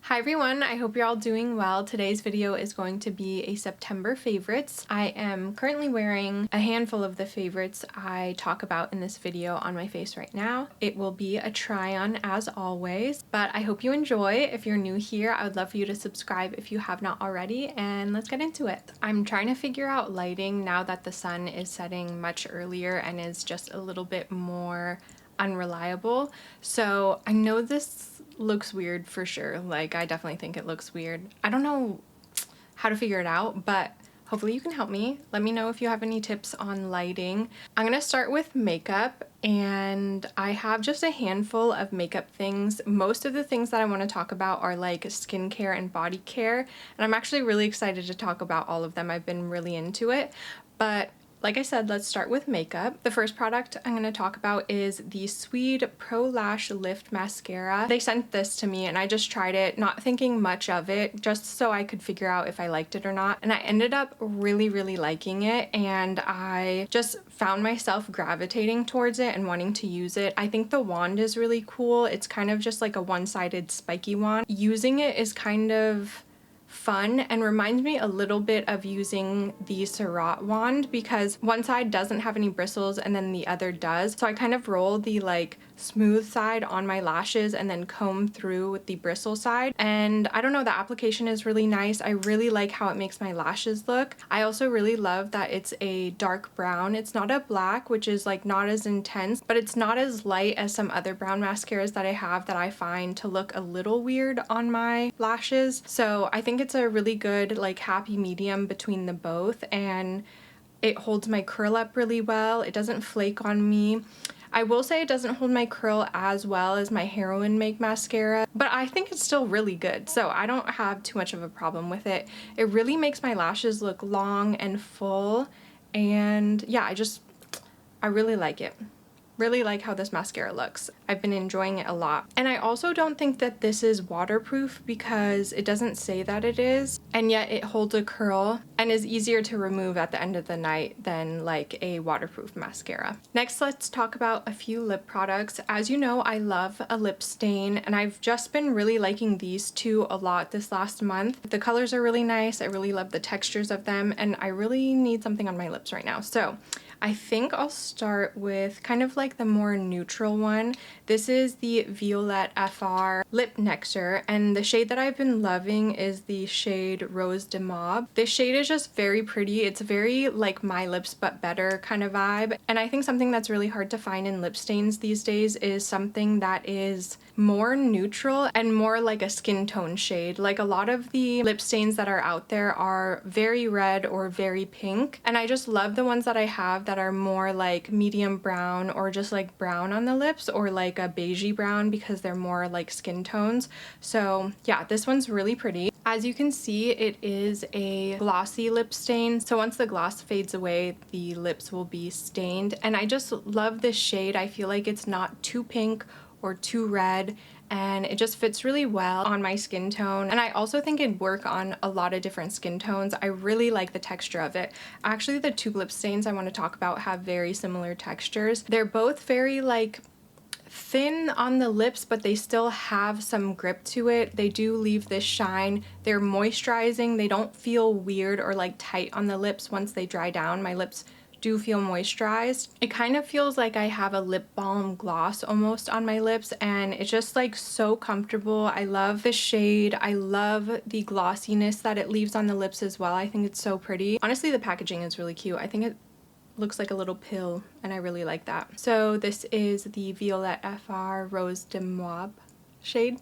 Hi everyone, I hope you're all doing well. Today's video is going to be a September favorites. I am currently wearing a handful of the favorites I talk about in this video on my face right now. It will be a try on as always, but I hope you enjoy. If you're new here, I would love for you to subscribe if you have not already, and let's get into it. I'm trying to figure out lighting now that the sun is setting much earlier and is just a little bit more unreliable. So I know this looks weird for sure. Like, I definitely think it looks weird. I don't know how to figure it out, but hopefully you can help me. Let me know if you have any tips on lighting. I'm gonna start with makeup, and I have just a handful of makeup things. Most of the things that I want to talk about are like skincare and body care, and I'm actually really excited to talk about all of them. I've been really into it, but like I said, let's start with makeup. The first product I'm going to talk about is the SWEED Pro Lash Lift Mascara. They sent this to me and I just tried it, not thinking much of it, just so I could figure out if I liked it or not. And I ended up really liking it, and I just found myself gravitating towards it and wanting to use it. I think the wand is really cool. It's kind of just like a one-sided spiky wand. Using it is kind of fun and reminds me a little bit of using the STARRR wand, because one side doesn't have any bristles and then the other does. So I kind of roll the like smooth side on my lashes and then comb through with the bristle side, and I don't know, the application is really nice. I really like how it makes my lashes look. I also really love that it's a dark brown. It's not a black, which is like not as intense, but it's not as light as some other brown mascaras that I have that I find to look a little weird on my lashes. So I think it's a really good like happy medium between the both, and it holds my curl up really well. It doesn't flake on me. I will say it doesn't hold my curl as well as my Heroin Make mascara, but I think it's still really good, so I don't have too much of a problem with it. It really makes my lashes look long and full, and yeah, I really like it. Really like how this mascara looks. I've been enjoying it a lot. And I also don't think that this is waterproof, because it doesn't say that it is, and yet it holds a curl and is easier to remove at the end of the night than like a waterproof mascara. Next, let's talk about a few lip products. As you know, I love a lip stain, and I've just been really liking these two a lot this last month. The colors are really nice. I really love the textures of them, and I really need something on my lips right now. So I think I'll start with kind of like the more neutral one. This is the Violet FR Lip Nectar, and the shade that I've been loving is the shade Rose de Moab. This shade is just very pretty. It's very like My Lips But Better kind of vibe, and I think something that's really hard to find in lip stains these days is something that is more neutral and more like a skin tone shade. Like, a lot of the lip stains that are out there are very red or very pink, and I just love the ones that I have that are more like medium brown or just like brown on the lips, or like a beigey brown, because they're more like skin tones. So yeah, this one's really pretty. As you can see, it is a glossy lip stain, so once the gloss fades away, the lips will be stained, and I just love this shade. I feel like it's not too pink or too red, and it just fits really well on my skin tone, and I also think it'd work on a lot of different skin tones. I really like the texture of it. Actually, the two lip stains I want to talk about have very similar textures. They're both very like thin on the lips, but they still have some grip to it. They do leave this shine. They're moisturizing. They don't feel weird or like tight on the lips once they dry down. My lips do feel moisturized. It kind of feels like I have a lip balm gloss almost on my lips, and it's just like so comfortable. I love the shade. I love the glossiness that it leaves on the lips as well. I think it's so pretty. Honestly, the packaging is really cute. I think it looks like a little pill, and I really like that. So this is the Violet FR Rose de Moab shade.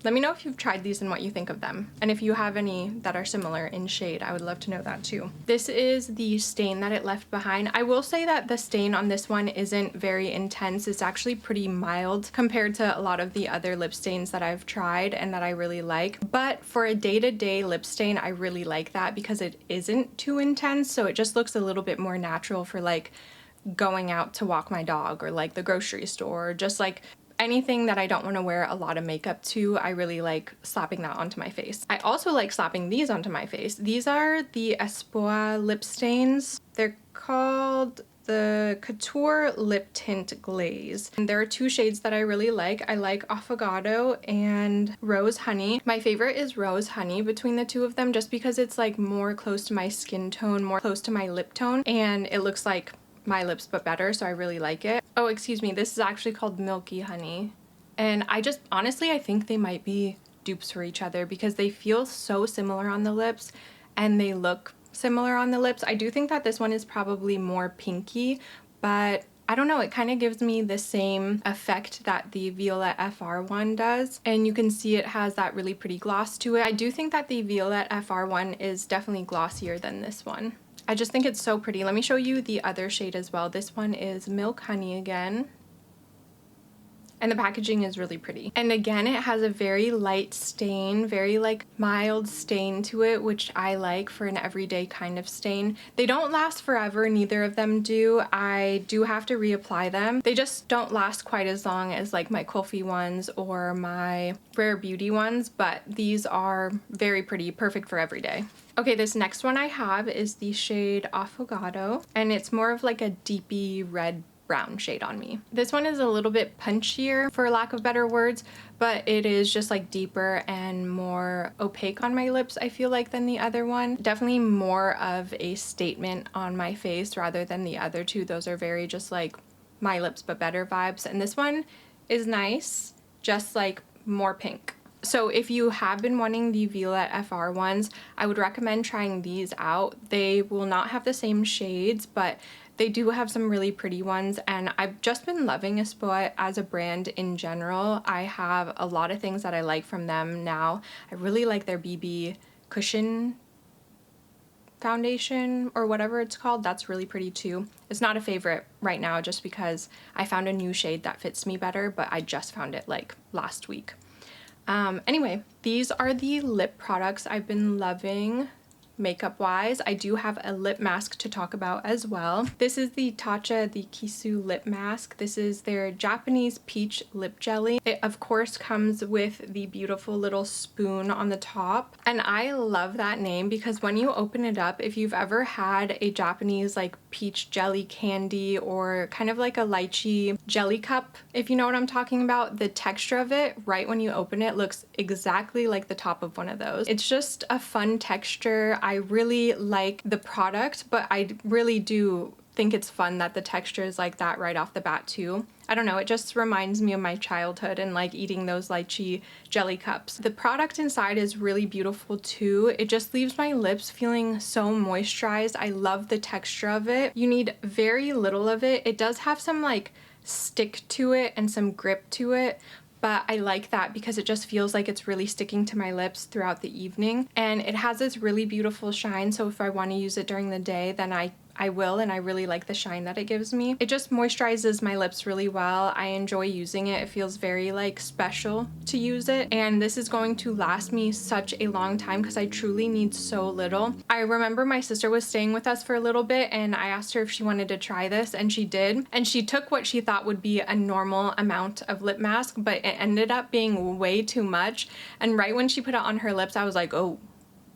Let me know if you've tried these and what you think of them, and if you have any that are similar in shade. I would love to know that too. This is the stain that it left behind. I will say that the stain on this one isn't very intense. It's actually pretty mild compared to a lot of the other lip stains that I've tried and that I really like. But for a day-to-day lip stain, I really like that because it isn't too intense, so it just looks a little bit more natural for like going out to walk my dog, or like the grocery store, or just like anything that I don't want to wear a lot of makeup to. I really like slapping that onto my face. I also like slapping these onto my face. These are the Espoir lip stains. They're called the Couture Lip Tint Glaze. And there are two shades that I really like. I like Affogato and Rose Honey. My favorite is Rose Honey between the two of them, just because it's like more close to my skin tone, more close to my lip tone, and it looks like my lips but better, so I really like it. Oh, excuse me, this is actually called Milky Honey. And I just, honestly, I think they might be dupes for each other because they feel so similar on the lips and they look similar on the lips. I do think that this one is probably more pinky, but I don't know, it kind of gives me the same effect that the Violet FR one does. And you can see it has that really pretty gloss to it. I do think that the Violet FR one is definitely glossier than this one. I just think it's so pretty. Let me show you the other shade as well. This one is Milk Honey again. And the packaging is really pretty. And again, it has a very light stain, very like mild stain to it, which I like for an everyday kind of stain. They don't last forever, neither of them do. I do have to reapply them. They just don't last quite as long as like my Kulfi ones or my Rare Beauty ones, but these are very pretty, perfect for every day. Okay, this next one I have is the shade Affogato, and it's more of like a deepy red brown shade on me. This one is a little bit punchier, for lack of better words, but it is just like deeper and more opaque on my lips, I feel like, than the other one. Definitely more of a statement on my face rather than the other two. Those are very just like my lips but better vibes. And this one is nice, just like more pink. So if you have been wanting the Violet FR ones, I would recommend trying these out. They will not have the same shades, but they do have some really pretty ones, and I've just been loving Espoa as a brand in general. I have a lot of things that I like from them now. I really like their BB Cushion foundation or whatever it's called. That's really pretty too. It's not a favorite right now just because I found a new shade that fits me better, but I just found it like last week. Anyway, these are the lip products I've been loving makeup wise. I do have a lip mask to talk about as well. This is the Tatcha, the Kissu lip mask. This is their Japanese peach lip jelly. It of course comes with the beautiful little spoon on the top, and I love that name because when you open it up, if you've ever had a Japanese like peach jelly candy or kind of like a lychee jelly cup, if you know what I'm talking about, the texture of it right when you open it looks exactly like the top of one of those. It's just a fun texture. I really like the product, but I really do think it's fun that the texture is like that right off the bat too. I don't know, it just reminds me of my childhood and like eating those lychee jelly cups. The product inside is really beautiful too. It just leaves my lips feeling so moisturized. I love the texture of it. You need very little of it. It does have some like stick to it and some grip to it, but I like that because it just feels like it's really sticking to my lips throughout the evening. And it has this really beautiful shine, so if I want to use it during the day, then I will, and I really like the shine that it gives me. It just moisturizes my lips really well. I enjoy using it. It feels very like special to use it, and this is going to last me such a long time because I truly need so little. I remember my sister was staying with us for a little bit and I asked her if she wanted to try this, and she did, and she took what she thought would be a normal amount of lip mask, but it ended up being way too much. And right when she put it on her lips, I was like, oh,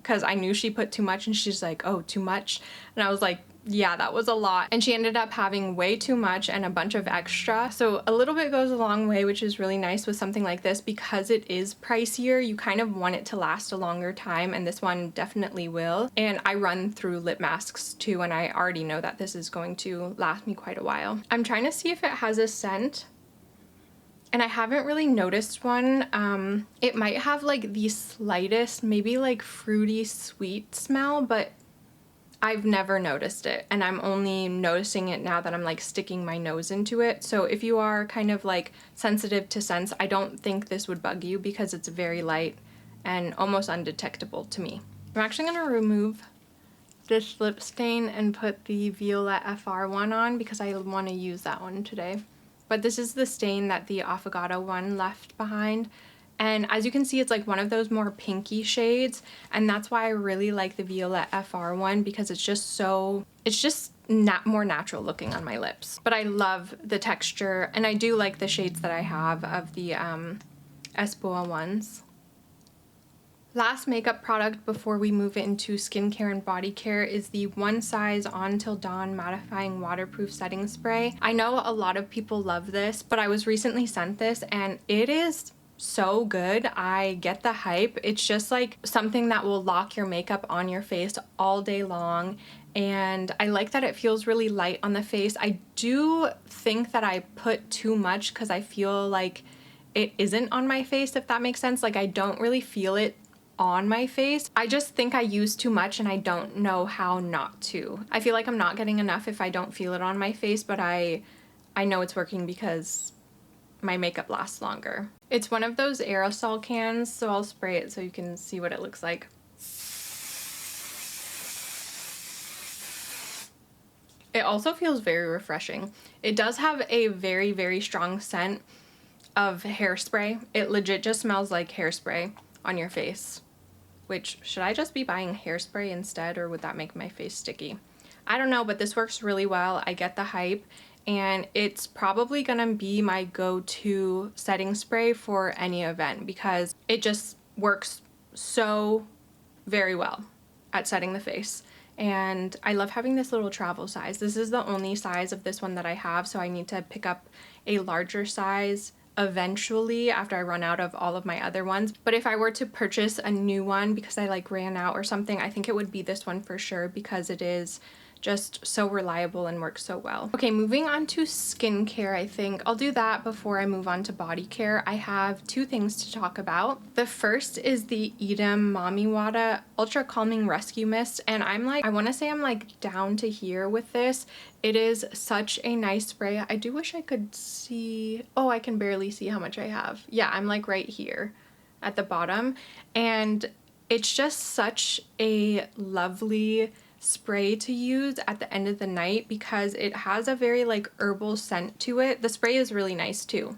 because I knew she put too much, and she's like, oh, too much, and I was like, yeah, that was a lot. And she ended up having way too much and a bunch of extra. So a little bit goes a long way, which is really nice with something like this because it is pricier. You kind of want it to last a longer time, and this one definitely will. And I run through lip masks too, and I already know that this is going to last me quite a while. I'm trying to see if it has a scent, and I haven't really noticed one. It might have like the slightest, maybe like fruity sweet smell, but I've never noticed it, and I'm only noticing it now that I'm like sticking my nose into it. So if you are kind of like sensitive to scents, I don't think this would bug you because it's very light and almost undetectable to me. I'm actually gonna remove this lip stain and put the Violet FR one on because I want to use that one today. But this is the stain that the Affogato one left behind. And as you can see, it's like one of those more pinky shades, and that's why I really like the Violet FR one because it's just so, it's just more natural looking on my lips. But I love the texture, and I do like the shades that I have of the Espoa ones. Last makeup product before we move into skincare and body care is the One Size On Till Dawn Mattifying Waterproof Setting Spray. I know a lot of people love this, but I was recently sent this and it is so good. I get the hype. It's just like something that will lock your makeup on your face all day long, and I like that it feels really light on the face. I do think that I put too much because I feel like it isn't on my face, if that makes sense. Like, I don't really feel it on my face. I just think I use too much and I don't know how not to. I feel like I'm not getting enough if I don't feel it on my face, but I know it's working because my makeup lasts longer. It's one of those aerosol cans, so I'll spray it so you can see what it looks like. It also feels very refreshing. It does have a very, very strong scent of hairspray. It legit just smells like hairspray on your face. Which, should I just be buying hairspray instead, or would that make my face sticky? I don't know, but this works really well. I get the hype, and it's probably gonna be my go-to setting spray for any event because it just works so very well at setting the face. And I love having this little travel size. This is the only size of this one that I have, so I need to pick up a larger size eventually after I run out of all of my other ones. But if I were to purchase a new one because I like ran out or something, I think it would be this one for sure because it is just so reliable and works so well. Okay, moving on to skincare. I think I'll do that before I move on to body care. I have two things to talk about. The first is the EADEM Mami Wata Ultra Calming Rescue Mist, and I want to say I'm like down to here with this. It is such a nice spray. I do wish I could see, oh, I can barely see how much I have. Yeah, I'm like right here at the bottom, and it's just such a lovely spray to use at the end of the night because it has a very like herbal scent to it. The spray is really nice too.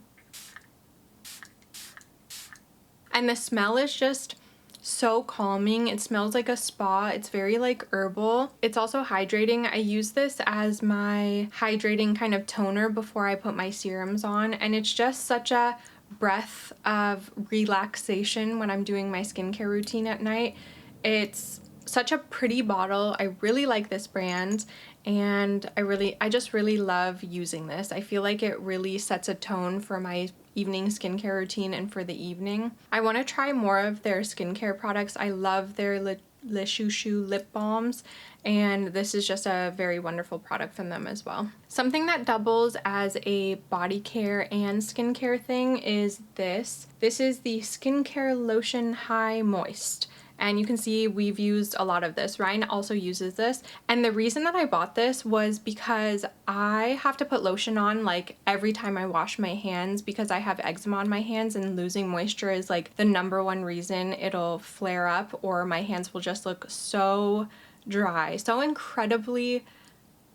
And the smell is just so calming. It smells like a spa. It's very like herbal. It's also hydrating. I use this as my hydrating kind of toner before I put my serums on, and it's just such a breath of relaxation when I'm doing my skincare routine at night. It's such a pretty bottle. I really like this brand, and I just really love using this. I feel like it really sets a tone for my evening skincare routine and for the evening. I want to try more of their skincare products. I love their Le Chouchou lip balms, and this is just a very wonderful product from them as well. Something that doubles as a body care and skincare thing is this. This is the Skincare Lotion High Moist. And you can see we've used a lot of this. Ryan also uses this. And the reason that I bought this was because I have to put lotion on like every time I wash my hands because I have eczema on my hands, and losing moisture is like the #1 reason it'll flare up, or my hands will just look so dry, so incredibly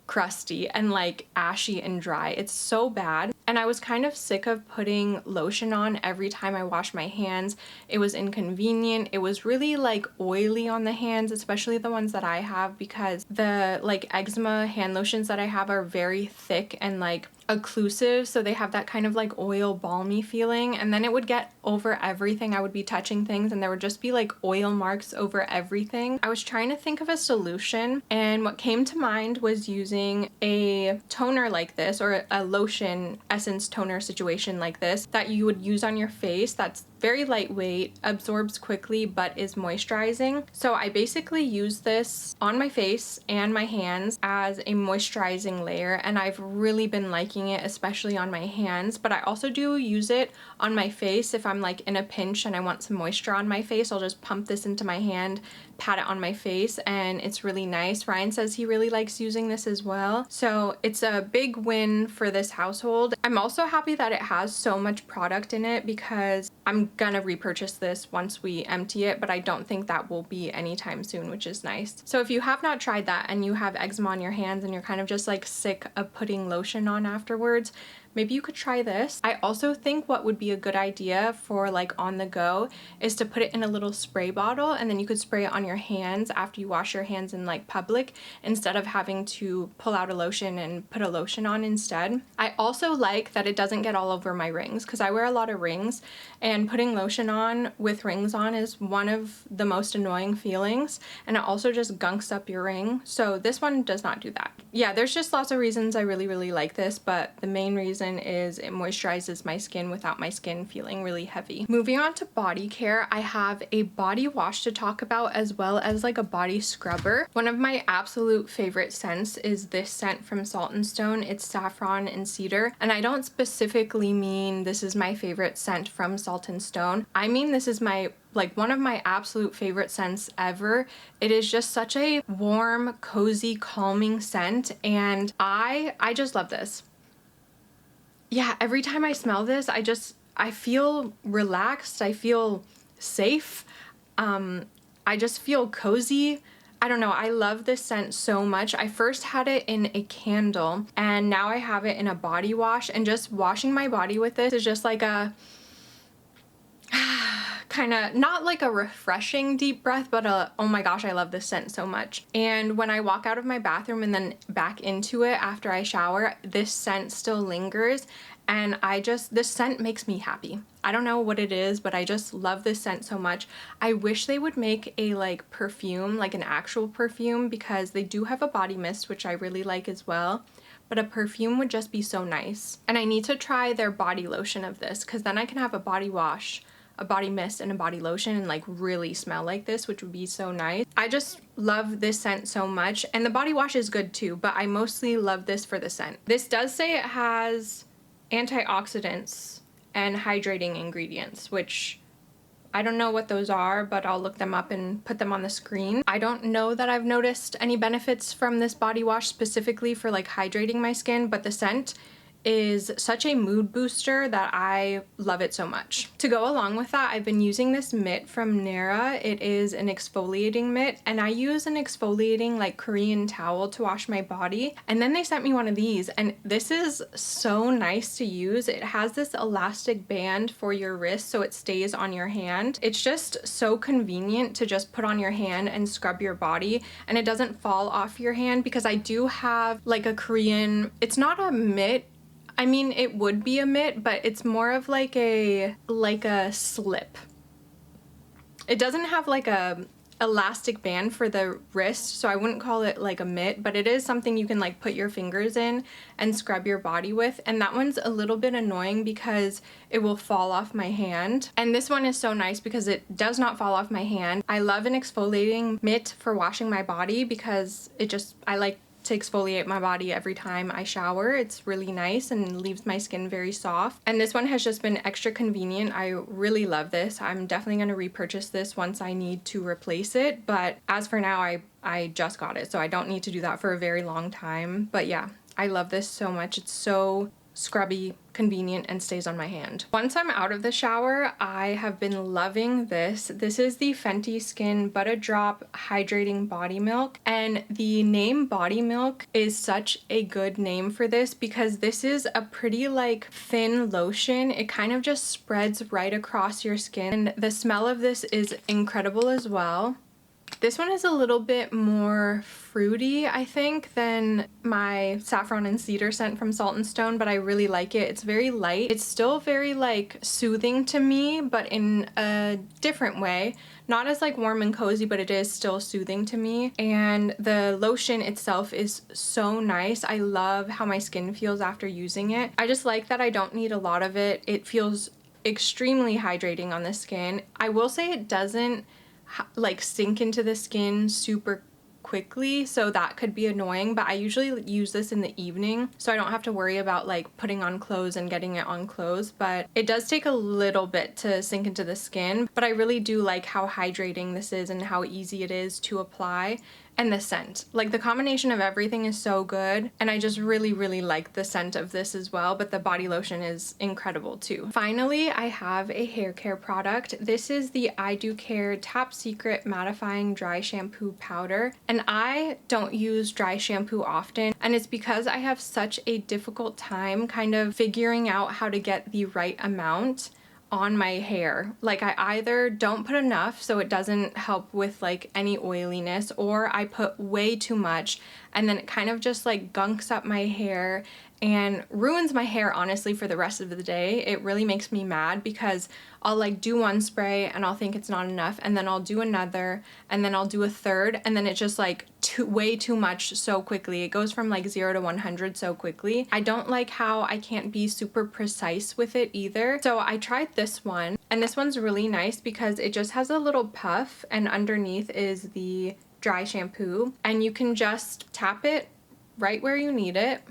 crusty and like ashy and dry. It's so bad. And I was kind of sick of putting lotion on every time I wash my hands. It was inconvenient. It was really like oily on the hands, especially the ones that I have, because the like eczema hand lotions that I have are very thick and like occlusive, so they have that kind of like oil balmy feeling, and then it would get over everything. I would be touching things and there would just be like oil marks over everything. I was trying to think of a solution, and what came to mind was using a toner like this, or a lotion essence toner situation like this that you would use on your face, that's very lightweight, absorbs quickly, but is moisturizing. So I basically use this on my face and my hands as a moisturizing layer, and I've really been liking it, especially on my hands. But I also do use it on my face if I'm like in a pinch and I want some moisture on my face. I'll just pump this into my hand, pat it on my face, and it's really nice. Ryan says he really likes using this as well, so it's a big win for this household. I'm also happy that it has so much product in it because I'm gonna repurchase this once we empty it, but I don't think that will be anytime soon, which is nice. So if you have not tried that and you have eczema on your hands and you're kind of just like sick of putting lotion on afterwards, maybe you could try this. I also think what would be a good idea for like on the go is to put it in a little spray bottle, and then you could spray it on your hands after you wash your hands in like public, instead of having to pull out a lotion and put a lotion on instead. I also like that it doesn't get all over my rings, because I wear a lot of rings, and putting lotion on with rings on is one of the most annoying feelings, and it also just gunks up your ring. So this one does not do that. Yeah, there's just lots of reasons I really like this, but the main reason is it moisturizes my skin without my skin feeling really heavy. Moving on to body care, I have a body wash to talk about, as well as like a body scrubber. One of my absolute favorite scents is this scent from Salt & Stone. It's Saffron and Cedar, and I don't specifically mean this is my favorite scent from Salt & Stone. I mean this is my one of my absolute favorite scents ever. It is just such a warm, cozy, calming scent, and I just love this. Yeah, every time I smell this, I feel relaxed, I feel safe, I just feel cozy. I don't know, I love this scent so much. I first had it in a candle, and now I have it in a body wash, and just washing my body with this is just like a kind of, not like a refreshing deep breath, but oh my gosh, I love this scent so much. And when I walk out of my bathroom and then back into it after I shower, this scent still lingers, and this scent makes me happy. I don't know what it is, but I just love this scent so much. I wish they would make a like perfume, like an actual perfume, because they do have a body mist, which I really like as well, but a perfume would just be so nice. And I need to try their body lotion of this, because then I can have a body wash, a body mist, and a body lotion and like really smell like this, which would be so nice. I just love this scent so much, and the body wash is good too, but I mostly love this for the scent. This does say it has antioxidants and hydrating ingredients, which I don't know what those are, but I'll look them up and put them on the screen. I don't know that I've noticed any benefits from this body wash specifically for like hydrating my skin, but the scent is such a mood booster that I love it so much. To go along with that, I've been using this mitt from NERRA. It is an exfoliating mitt, and I use an exfoliating like Korean towel to wash my body, and then they sent me one of these, and this is so nice to use. It has this elastic band for your wrist so it stays on your hand. It's just so convenient to just put on your hand and scrub your body, and it doesn't fall off your hand, because I do have like a Korean, it's not a mitt, I mean, it would be a mitt, but it's more of like a slip. It doesn't have like a elastic band for the wrist, so I wouldn't call it like a mitt, but it is something you can like put your fingers in and scrub your body with, and that one's a little bit annoying because it will fall off my hand. And this one is so nice because it does not fall off my hand. I love an exfoliating mitt for washing my body because I like to exfoliate my body every time I shower. It's really nice and leaves my skin very soft. And this one has just been extra convenient. I really love this. I'm definitely going to repurchase this once I need to replace it. But as for now, I just got it, so I don't need to do that for a very long time. But yeah, I love this so much. It's so scrubby, convenient, and stays on my hand. Once I'm out of the shower, I have been loving this. This is the Fenty Skin Butta Drop Hydrating Body Milk, and the name Body Milk is such a good name for this because this is a pretty like thin lotion. It kind of just spreads right across your skin, and the smell of this is incredible as well. This one is a little bit more fruity, I think, than my Saffron and Cedar scent from Salt & Stone, but I really like it. It's very light. It's still very like soothing to me, but in a different way. Not as like warm and cozy, but it is still soothing to me. And the lotion itself is so nice. I love how my skin feels after using it. I just like that I don't need a lot of it. It feels extremely hydrating on the skin. I will say it doesn't like sink into the skin super quickly, so that could be annoying, but I usually use this in the evening so I don't have to worry about like putting on clothes and getting it on clothes. But it does take a little bit to sink into the skin, but I really do like how hydrating this is and how easy it is to apply, and the scent. Like the combination of everything is so good, and I just really, really like the scent of this as well, but the body lotion is incredible too. Finally, I have a hair care product. This is the I Do Care Top Secret Mattifying Dry Shampoo Powder, and I don't use dry shampoo often, and it's because I have such a difficult time kind of figuring out how to get the right amount on my hair. Like I either don't put enough so it doesn't help with like any oiliness, or I put way too much and then it kind of just like gunks up my hair and ruins my hair honestly for the rest of the day. It really makes me mad because I'll like do one spray and I'll think it's not enough, and then I'll do another, and then I'll do a third, and then it's just like way too much so quickly. It goes from like 0 to 100 so quickly. I don't like how I can't be super precise with it either. So I tried this one, and this one's really nice because it just has a little puff and underneath is the dry shampoo, and you can just tap it right where you need it.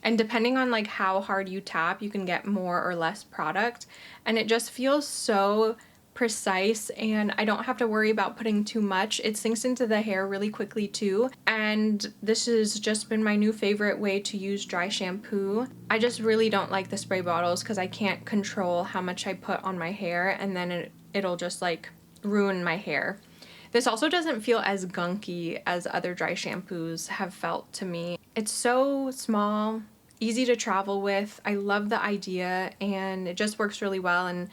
And depending on like how hard you tap, you can get more or less product, and it just feels so precise, and I don't have to worry about putting too much. It sinks into the hair really quickly too, and this has just been my new favorite way to use dry shampoo. I just really don't like the spray bottles because I can't control how much I put on my hair, and then it'll just like ruin my hair. This also doesn't feel as gunky as other dry shampoos have felt to me. It's so small, easy to travel with. I love the idea, and it just works really well and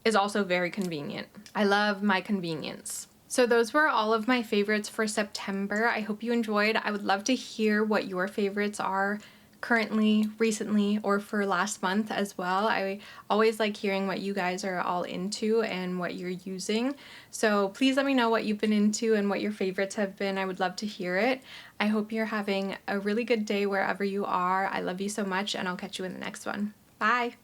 is also very convenient. I love my convenience. So those were all of my favorites for September. I hope you enjoyed. I would love to hear what your favorites are currently, recently, or for last month as well. I always like hearing what you guys are all into and what you're using. So please let me know what you've been into and what your favorites have been. I would love to hear it. I hope you're having a really good day wherever you are. I love you so much, and I'll catch you in the next one. Bye!